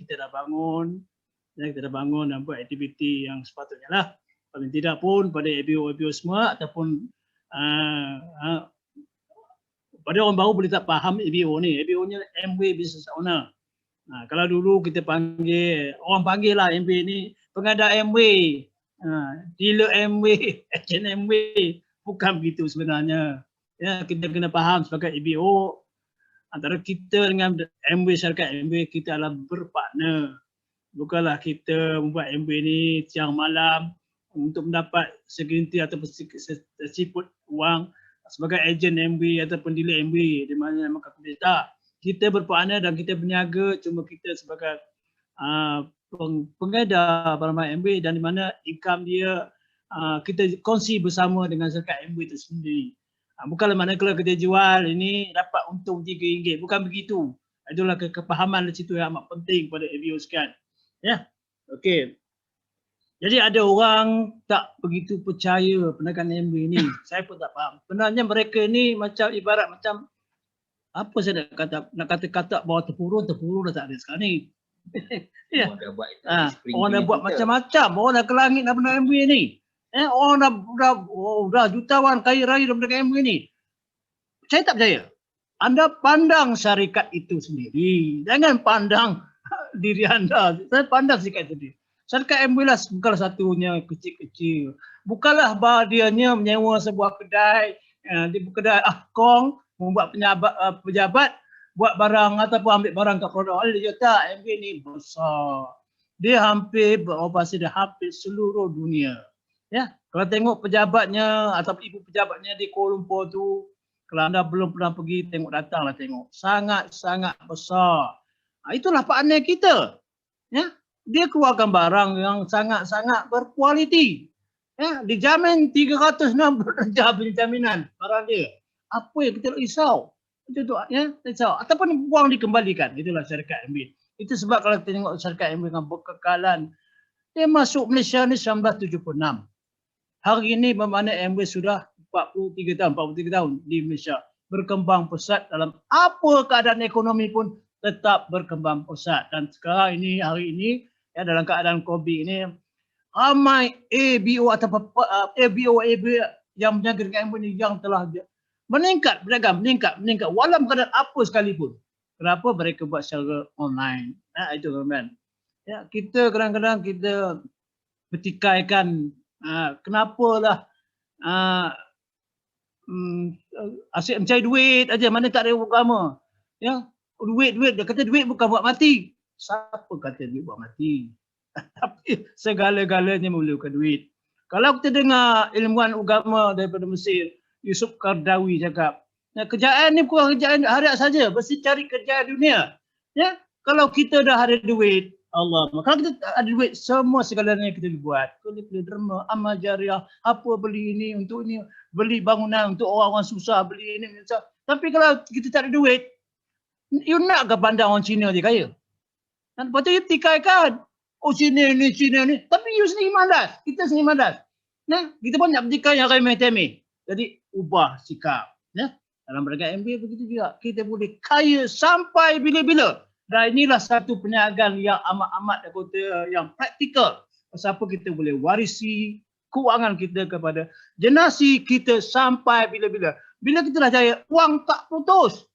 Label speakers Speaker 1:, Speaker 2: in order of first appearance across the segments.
Speaker 1: kita dah bangun, dan buat aktiviti yang sepatutnya lah. Paling tidak pun pada ABO semua ataupun pada orang baru boleh tak faham ABO ni. ABO-nya Amway Business Owner. Kalau dulu kita orang panggil lah Amway ni pengadar Amway, dealer Amway, agent Amway. Bukan begitu sebenarnya. Ya, kita kena faham sebagai ABO, antara kita dengan Amway, syarikat Amway, kita adalah berpartner. Bukanlah kita membuat Amway ni siang malam untuk mendapat segelintir ataupun siput wang sebagai ejen Amway ataupun dealer Amway di mana maka kita tak. Kita berpartner dan kita berniaga, cuma kita sebagai pengedar barang Amway dan di mana income dia kita kongsi bersama dengan syarikat Amway itu sendiri. Bukanlah mana kalau kita jual ini dapat untung RM3, bukan begitu. Itulah kepahaman di situ yang amat penting pada ABO sekalian. Ya, okey. Jadi ada orang tak begitu percaya perniagaan Amway ni. Saya pun tak faham. Sebenarnya mereka ni macam ibarat macam apa saya nak kata bawah tempurung dah tak ada sekarang ni. Ya. Orang dah buat macam-macam. Orang dah ke langit dah benda Amway ni. Orang dah jutawan kaya raya dah benda Amway ni. Saya tak percaya. Anda pandang syarikat itu sendiri. Jangan pandang diri anda. Saya pandang syarikat itu sendiri. Syarikat Amway lah bukanlah satunya kecil-kecil. Bukanlah dianya menyewa sebuah kedai, kedai Ahkong, membuat pejabat buat barang ataupun ambil barang kat produk. Dia tak, Amway ni besar. Dia hampir beroperasi di hampir seluruh dunia. Ya, kalau tengok pejabatnya ataupun ibu pejabatnya di Kuala Lumpur tu, kalau anda belum pernah pergi, datanglah tengok. Sangat-sangat besar. Itulah partner kita. Ya, dia keluarkan barang yang sangat-sangat berkualiti. Ya, dijamin 360 darjah jaminan barang dia. Apa yang kita nak risau? Itu tu ya, risau ataupun wang dikembalikan. Itulah syarikat Amway. Itu sebab kalau kita tengok syarikat Amway dengan berkekalan, dia masuk Malaysia ni 1976. Hari ini bermakna Amway sudah 43 tahun di Malaysia. Berkembang pesat dalam apa keadaan ekonomi pun tetap berkembang pesat. Dan sekarang ini, hari ini, ya, dalam keadaan COVID ini, ramai ABO atau ABO yang berniaga dengan Amway ni yang telah meningkat, berniaga meningkat walau keadaan apa sekalipun. Kenapa mereka buat secara online? Itu kan. Ya, kita kadang-kadang kita bertikaikan kenapalah asyik mencari duit aja, mana tak ada agama. Ya, duit dia kata duit bukan buat mati. Siapa kata duit buat mati? Tapi segala-galanya memerlukan duit. Kalau kita dengar ilmuwan agama daripada Mesir, Yusuf Qaradawi cakap, kejayaan ni bukan kejayaan harian saja, mesti cari kejayaan dunia. Ya, kalau kita dah ada duit, Allah, kalau kita ada duit, semua segalanya kita buat. Kita derma, amal jariah, apa beli ini untuk ini, beli bangunan untuk orang-orang susah, beli ini. Tapi kalau kita tak ada duit, you nak ke pandang orang Cina je kaya? Dan lepas tu you tikaikan, oh Cina ni. Tapi you sendiri malas, kita sendiri malas. Nah, kita pun nak bertikai yang remeh-temeh. Jadi ubah sikap. Ya? Dalam perniagaan Amway begitu juga. Kita boleh kaya sampai bila-bila. Dan inilah satu perniagaan yang amat-amat yang praktikal. Siapa kita boleh warisi kewangan kita kepada generasi kita sampai bila-bila. Bila kita dah jaya, wang tak putus.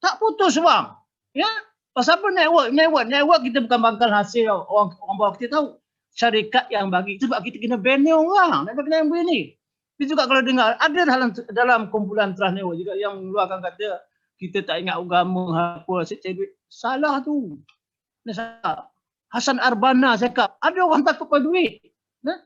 Speaker 1: Tak putus wang. Ya? Pasal apa network kita bukan bangkal hasil orang bawah kita tahu. Syarikat yang bagi. Sebab kita kena bina orang. Nak kena Amway ni. Tapi juga kalau dengar, ada dalam kumpulan Trust Network juga yang mengeluarkan kata kita tak ingat agama apa, asyik cari duit. Salah tu. Hasan Arbana cakap, ada orang takut pada duit. Nah,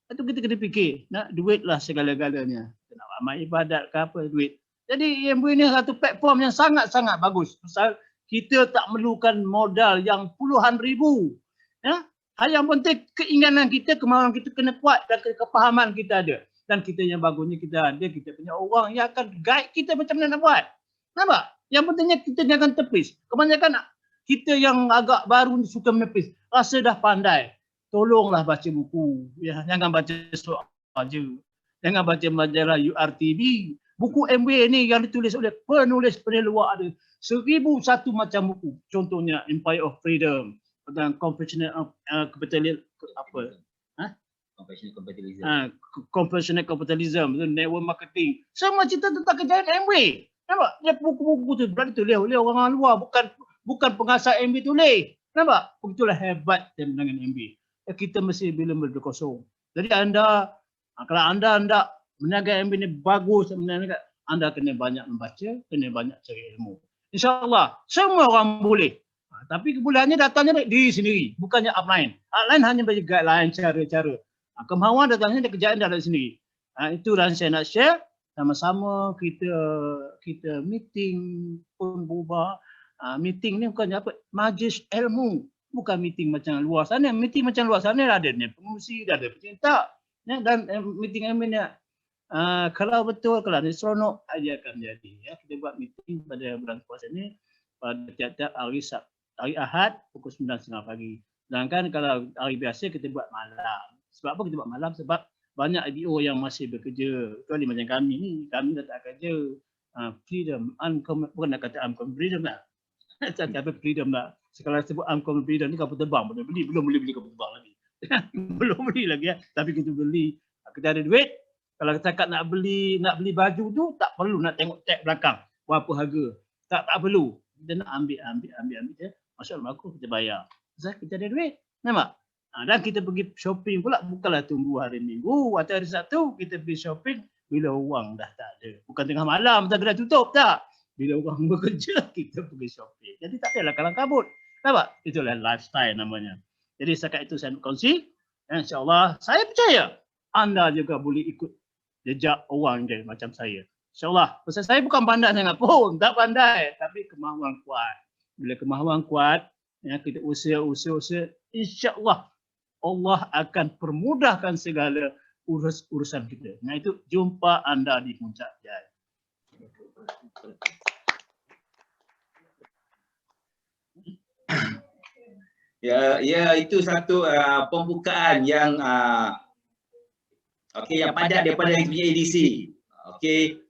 Speaker 1: itu kita kena fikir. Duit lah segala-galanya. Nak amal ibadat ke apa, duit. Jadi Amway ni satu platform yang sangat-sangat bagus. Pasal kita tak memerlukan modal yang puluhan ribu. Ya? Hal yang penting keinginan kita, kemauan kita kena kuat dan kepahaman kita ada. Dan kita yang bagusnya kita ada, kita punya orang yang akan guide kita macam mana nak buat. Nampak? Yang pentingnya kita jangan tepis. Kebanyakan kita yang agak baru ni suka menepis. Rasa dah pandai. Tolonglah baca buku. Ya, jangan baca soal je. Jangan baca majalah URTB. Buku Amway ni yang ditulis oleh penulis luar ada 1001 macam buku. Contohnya Empire of Freedom. tentang conventional capitalism apa? Conventional capitalism, network marketing. Semua cerita tentang kejayaan Amway. Nampak? Dia buku-buku tu berada tulis oleh orang luar, bukan pengasas Amway tulis. Nampak? Begitulah hebat dengan Amway. Kita mesti bila berkosong. Jadi kalau anda hendak meniaga Amway ni bagus, anda kena banyak membaca, kena banyak cari ilmu. InsyaAllah, semua orang boleh. Tapi kebolehannya datangnya dari diri sendiri, bukannya upline. Upline hanya bagi guideline, cara-cara. Kemahuan datangnya dari kejayaan dari sendiri. Itu yang saya nak share. Sama-sama kita meeting pun berubah. Meeting ni bukannya apa? Majlis ilmu. Bukan meeting macam luar sana. Meeting macam luar sana ada pengurusi, ada pecinta. Ya, dan meeting ilmu ni kalau betul, kalau ada seronok, dia akan jadi. Ya. Kita buat meeting pada bulan puasa ni pada tiap-tiap hari Ahad pukul 9.30 pagi. Sedangkan kalau hari biasa kita buat malam. Sebab apa kita buat malam? Sebab banyak IDO yang masih bekerja. Kecuali macam kami ni, kami dah tak kerja. Freedom, bukan nak kata uncommon freedom lah. Kata freedom lah. Sekarang sebut uncommon freedom ni kapal terbang boleh beli. Belum boleh beli kapal terbang lagi. Belum beli lagi ya. Tapi kita beli. Kita ada duit. Kalau cakap nak beli baju tu, tak perlu nak tengok tag belakang. Berapa harga. Tak perlu. Kita nak ambil je. Masuk dalam aku, kita bayar. Sebab kita ada duit. Nampak? Dan kita pergi shopping pula, bukanlah tunggu hari Minggu atau hari Sabtu, kita pergi shopping bila orang dah tak ada. Bukan tengah malam, tak kedai tutup, tak. Bila orang bekerja, kita pergi shopping. Jadi tak adalah kalang kabut. Nampak? Itulah lifestyle namanya. Jadi setakat itu saya nak kongsi. InsyaAllah, saya percaya anda juga boleh ikut jejak orang je macam saya. InsyaAllah, pasal saya bukan pandai sangat pun, tak pandai. Tapi kemahuan kuat. Bila kemahuan kuat, ya, kita usaha, insyaAllah Allah akan permudahkan segala urusan kita. Nah itu jumpa anda di Puncak Jaya.
Speaker 2: Ya, itu satu pembukaan yang yang padat daripada edisi. Okey.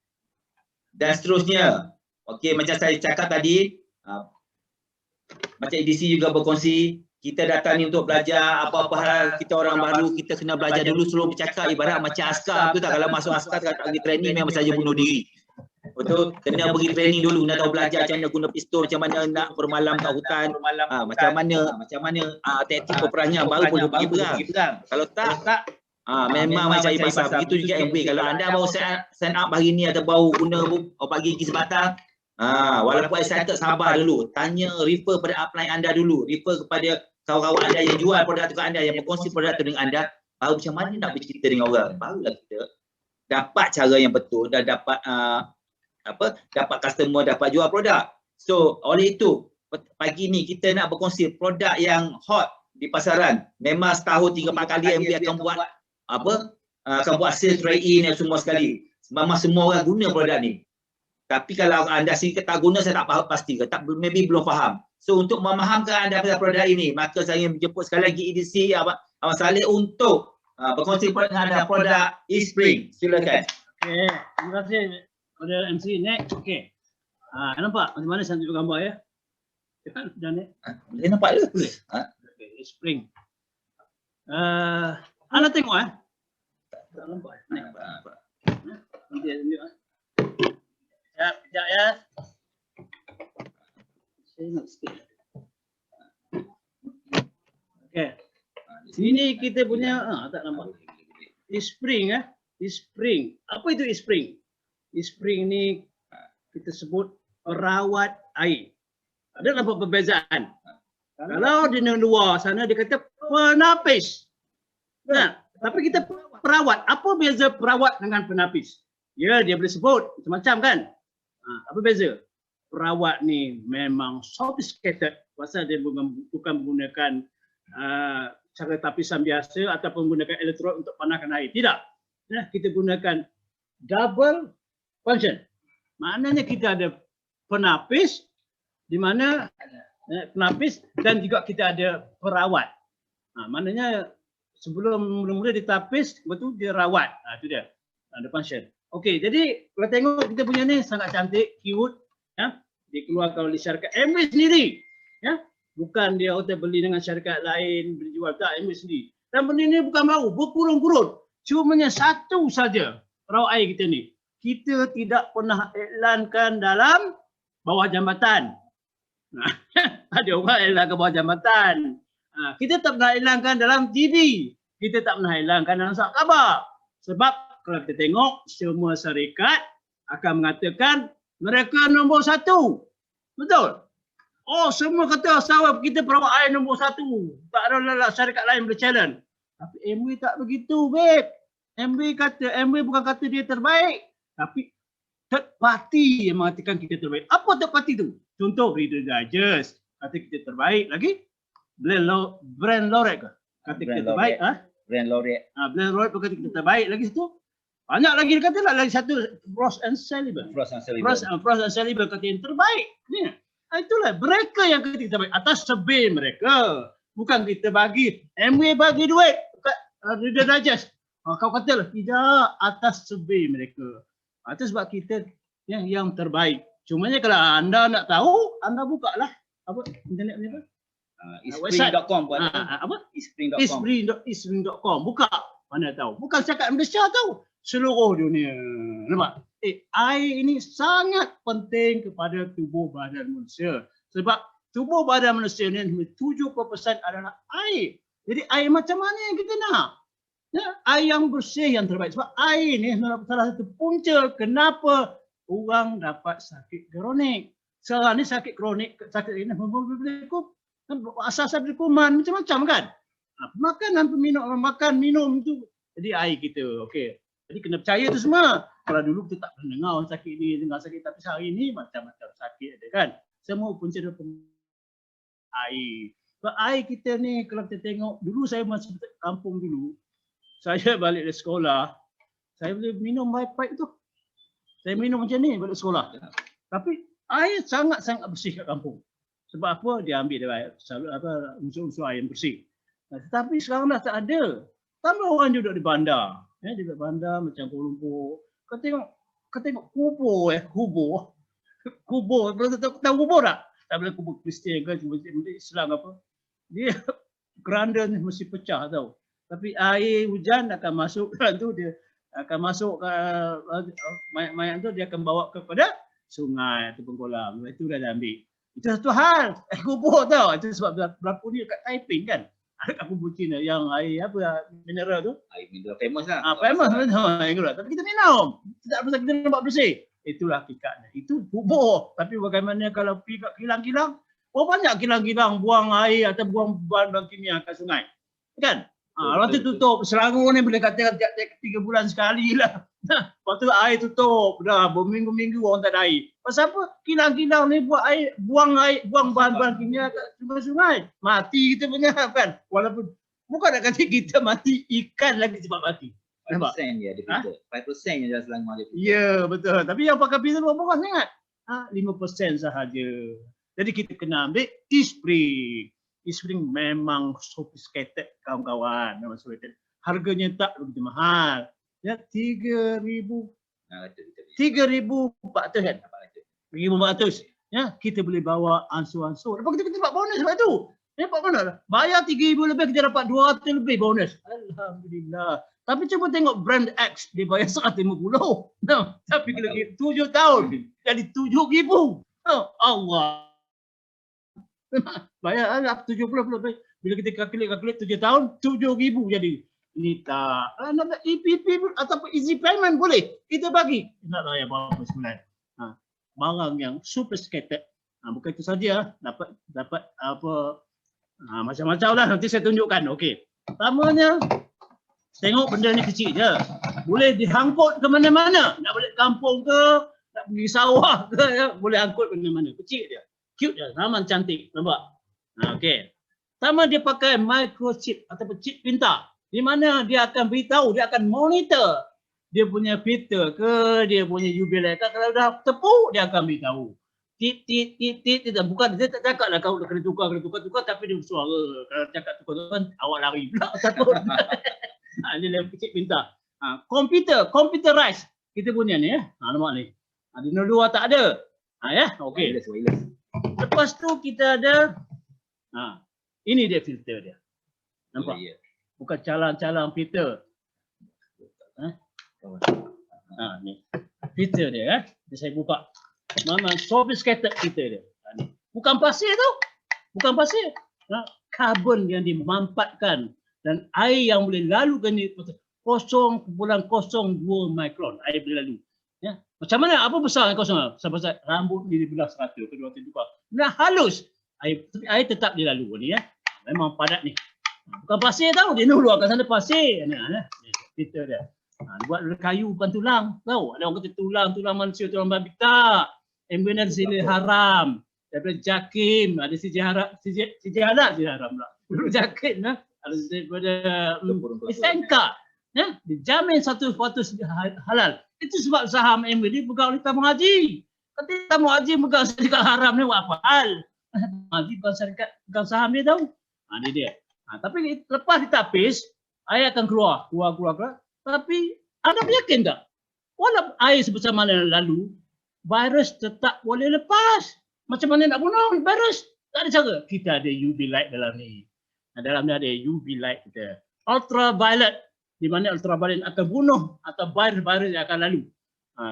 Speaker 2: Dan seterusnya. Okey, macam saya cakap tadi, macam edisi juga berkongsi, kita datang ni untuk belajar apa-apa hal, kita orang baru, kita kena belajar dulu sebelum bercakap. Ibarat macam askar, betul tak? Kalau masuk askar, tak pergi training memang saja bunuh diri. Betul? Kena pergi training dulu, nak tahu belajar macam mana guna pistol, macam mana nak bermalam kat hutan, macam mana taktik peperangan, baru boleh pergi perang. Kalau tak, memang macam pasal. Begitu juga MB. Kalau anda baru sign up hari ni atau baru guna pagi pergi sebatang, walaupun excited, sabar dulu. Tanya, refer pada upline anda dulu. Refer kepada kawan-kawan anda yang jual produk tu kat anda, yang berkongsi produk tu dengan anda. Baru macam mana nak bercerita dengan orang. Barulah kita dapat cara yang betul dan dapat dapat customer, dapat jual produk. So, oleh itu, pagi ni kita nak berkongsi produk yang hot di pasaran. Memang setahun 3-4 kali MB akan buat akan buat sales trade-in dan semua sekali. Memang semua orang guna produk ni. Tapi kalau anda sendiri tak guna, saya tak pasti ke, maybe belum faham. So untuk memahamkan anda pada produk ini, maka saya menjemput sekali lagi edisi Abang Saleh untuk berkongsi dengan anda produk Eastspring. Silakan.
Speaker 1: Okey, terima kasih kepada MC Next. Okey. Nampak macam mana saya tunjuk gambar ya? Dah ni.
Speaker 2: Boleh nampak ke?
Speaker 1: Okey, Eastspring. Anda tengok tak nampak.
Speaker 2: Nampak.
Speaker 1: Nanti saya tunjuk Sekejap ya. Saya nak sikit. Okey. Sini kita punya tak nampak. Eastspring Eastspring. Apa itu Eastspring? Eastspring ni kita sebut perawat air. Ada apa perbezaan? Kalau di luar sana dia kata penapis. Nah, tapi kita perawat. Apa beza perawat dengan penapis? Ya, dia boleh sebut macam-macam kan? Apa beza? Perawat ni memang sophisticated pasal dia bukan menggunakan cara tapisan biasa ataupun menggunakan elektrod untuk panaskan air. Tidak. Kita gunakan double function. Maknanya kita ada penapis di mana penapis dan juga kita ada perawat. Maknanya sebelum mula-mula ditapis, betul dia rawat. Itu dia. Ada function. Okey, jadi kalau tengok kita punya ni sangat cantik, cute, ya. Dikeluarkan oleh syarikat Amway sendiri, ya. Bukan dia kata beli dengan syarikat lain, beli jual. Tak, MOE sendiri. Dan benda ni bukan baru, berkurun-kurun. Cumanya satu saja perahu air kita ni. Kita tidak pernah iklankan dalam bawah jambatan. Ada orang iklankan bawah jambatan. Kita tak pernah iklankan dalam TV. Kita tak pernah iklankan dalam surat khabar. Sebab kalau kita tengok, semua syarikat akan mengatakan mereka nombor 1. Betul? Oh, semua kata sawah kita perahu air nombor 1. Tak ada syarikat lain boleh challenge. Tapi MOE tak begitu, babe. MOE bukan kata dia terbaik. Tapi third party yang mengatakan kita terbaik. Apa third party tu? Contoh Reader Digest kata kita terbaik lagi. Brand Laureate ke? Kata kita terbaik.
Speaker 2: Brand Laureate.
Speaker 1: Brand Laureate pun kata kita terbaik lagi situ. Banyak lagi dia kata lah. Lagi satu Frost and Sullivan. Frost and Sullivan kata yang terbaik. Ni. Itulah mereka yang kata kita terbaik. Atas survey mereka. Bukan kita bagi. MOE bagi duit. Reader Digest. Kau katalah tidak atas survey mereka. Itu sebab kita yang terbaik. Cumanya kalau anda nak tahu, anda bukalah apa internet ni apa?
Speaker 2: Espring.com buat
Speaker 1: apa?
Speaker 2: Espring.com.
Speaker 1: Espring.com. Buka. Mana tahu. Bukan cakap Malaysia tahu. Seluruh dunia. Nampak? Air ini sangat penting kepada tubuh badan manusia. Sebab tubuh badan manusia ni 70% adalah air. Jadi air macam mana yang kita nak? Ya, air yang bersih yang terbaik. Sebab air ni salah satu punca kenapa orang dapat sakit kronik. Sekarang ni sakit kronik, sakit ini asas-asas dari kuman macam-macam kan. Makanan makan minum tu jadi air kita. Okey. Jadi kena percaya tu semua. Kalau dulu kita tak pernah dengar orang sakit ni, dengar sakit, tapi sehari ni macam-macam sakit ada kan. Semua punca dari air. Sebab air kita ni kalau kita tengok dulu saya masih kampung dulu. Saya balik dari sekolah, saya boleh minum air pipe tu. Saya minum macam ni balik sekolah. Tapi air sangat-sangat bersih kat kampung. Sebab apa? Dia ambil dia unsur-unsur air yang bersih. Tetapi sekarang dah tak ada. Tambah orang duduk di bandar. Ya, duduk bandar macam Kuala Lumpur. Kau tengok kubur. Kubur. Tahu kubur tak? Tak boleh kubur Kristian ke, kubur Islam apa. Dia keranda ni mesti pecah tau. Tapi air hujan akan masuk tu dia akan masuk ke mayat tu dia akan bawa kepada sungai ataupun kolam. Itu dah diambil. Itu satu hal. Kubur tau. Itu sebab berlaku ni dekat Taiping kan. Ada kubur Cina yang air apa mineral tu.
Speaker 2: Air mineral famous lah.
Speaker 1: Famous betul. Tapi kita minum. Tidak pasal kita nampak bersih. Itulah hakikatnya. Itu kubur. Tapi bagaimana kalau pergi kat kilang-kilang? Oh banyak kilang-kilang buang air atau buang bahan kimia kat sungai. Kan? Lepas tu tutup. Selangor ni boleh kata tiap 3 bulan sekali lah. Lepas tu air tutup. Dah berminggu-minggu orang tak ada air. Pasal apa? Kilang-kilang ni buang bahan-bahan kimia kat sungai-sungai. Mati kita punya kan. Walaupun bukan nak kata kita mati, ikan lagi cepat mati.
Speaker 2: 5% je dia filter. 5% je dalam Selangor dia filter.
Speaker 1: Ya betul. Tapi yang pakai filter buat murah sangat. 5% sahaja. Jadi kita kena ambil Espring. Espring memang sophisticated kawan-kawan. Memang sophisticated. Harganya tak begitu mahal. Ya 3,400 kan? 3,400. Ya, kita boleh bawa ansur-ansur. Lepas kita dapat bonus sebab tu. Dapat mana? Bayar 3,000 lebih kita dapat 200 lebih bonus. Alhamdulillah. Tapi cuba tengok brand X dia bayar 150. Nah, tapi kalau 7 tahun jadi 7,000. Allah. Bayar 70 lebih. Bila kita kalkulate 7 tahun, 7,000 jadi. Ini tak. Nak EPP ataupun easy payment boleh. Kita bagi. Nak bayar berapa sebulan. Barang yang sophisticated. Bukan itu saja. Dapat apa macam-macam lah. Nanti saya tunjukkan. Okey. Pertamanya, tengok benda ni kecil je. Boleh dihangkut ke mana-mana. Nak balik kampung ke, nak pergi sawah ke, ya. Boleh angkut ke mana-mana. Kecil je. Cute je. Ramai cantik. Nampak? Okey. Pertama dia pakai microchip ataupun chip pintar. Di mana dia akan beritahu, dia akan monitor dia punya filter ke, dia punya UV light. Kalau dah tepuk, dia akan beritahu. Tit. Bukan, dia tak cakap lah kau kena tukar, tapi dia bersuara. Kalau cakap tukar, awak lari pula. Takut. Dia lebih kecil pintar. Computerized. Kita punya ni ya. Nampak ni. Dino 2 tak ada. Ya, okey. Lepas tu kita ada Ini dia filter dia. Nampak?
Speaker 2: Ya.
Speaker 1: Bukan calang-calang filter. Ni. Filter dia saya buka. Memang sophisticated filter dia. Ni. Bukan pasir tau. Bukan pasir. Karbon yang dimampatkan dan air yang boleh lalu ke ni 0.02 mikron air boleh lalu. Ya. Macam mana? Apa besar yang kosong? Sebab rambut ni dibelah 100 ke 200 juga. Benar halus. Air tetap dia lalu ni ya. Memang padat ni. Bukan pasir tau. Dia luar kat sana pasir. Filter dia. Buat dari kayu bukan tulang. Tahu? Ada orang kata tulang manusia, tulang babi. Tak. Ambien sila haram. Daripada Jakim. Ada sijil haram pula. Jakim lah. Ada daripada SNK. Ya, dijamin 100% halal. Itu sebab saham MB ni pegang oleh tamu haji. Kata tamu haji pegang syarikat haram ni buat apa hal? Haji pegang syarikat, pegang saham dia tahu. Ini dia. Tapi lepas ditapis, air akan keluar. Tapi anda yakin tak? Walau air sebesar mana lalu, virus tetap boleh lepas. Macam mana nak bunuh virus? Tak ada cara. Kita ada UV light dalam ni. Dalam ni ada UV light kita. Ultraviolet. Di mana ultraviolet akan bunuh atau virus yang akan lalu.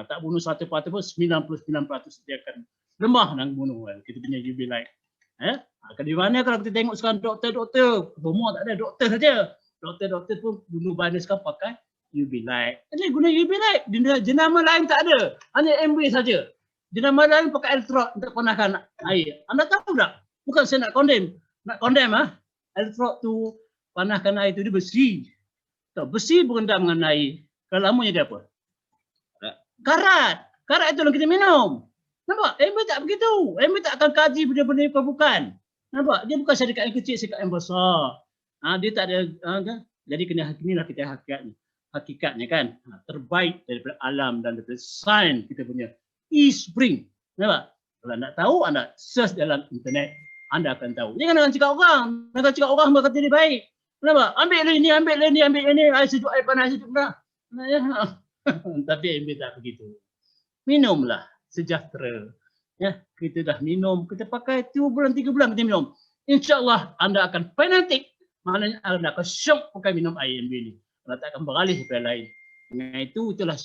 Speaker 1: Tak bunuh 100% pun 99% dia akan lemah dan bunuh. Kita punya UV light. Di mana kalau kita tengok sekarang doktor, semua tak ada doktor saja. Doktor pun bunuh virus kan pakai UV light. Ini guna UV light. Jenama lain tak ada. Hanya MB saja. Jenama lain pakai elektrod untuk panaskan air. Anda tahu tak? Bukan saya nak condemn. Nak condemn elektrod tu panaskan air tu dia besi. Besi berendam dengan air. Kalau lamanya dia apa? Karat. Karat itu yang kita minum. Nampak? MB tak begitu. MB tak akan kaji benda-benda yang bukan. Nampak? Dia bukan syarikat yang kecil, syarikat yang besar. Dia tak ada. Jadi inilah kita hakikatnya kan. Terbaik daripada alam dan daripada sains kita punya. E-Spring. Nampak? Kalau nak tahu, anda search dalam internet. Anda akan tahu. Jangan cakap orang. Jangan cakap orang berkata dia baik. Kenapa? Ambil ini, air sejuk, air panas sejuk dah. Tapi MB tak begitu. Minumlah sejahtera. Ya, kita dah minum, kita pakai 2 bulan, 3 bulan kita minum. InsyaAllah anda akan fanatik. Maknanya anda akan syok pakai minum air MB ni. Anda tak akan beralih kepada lain. Dengan itu, itulah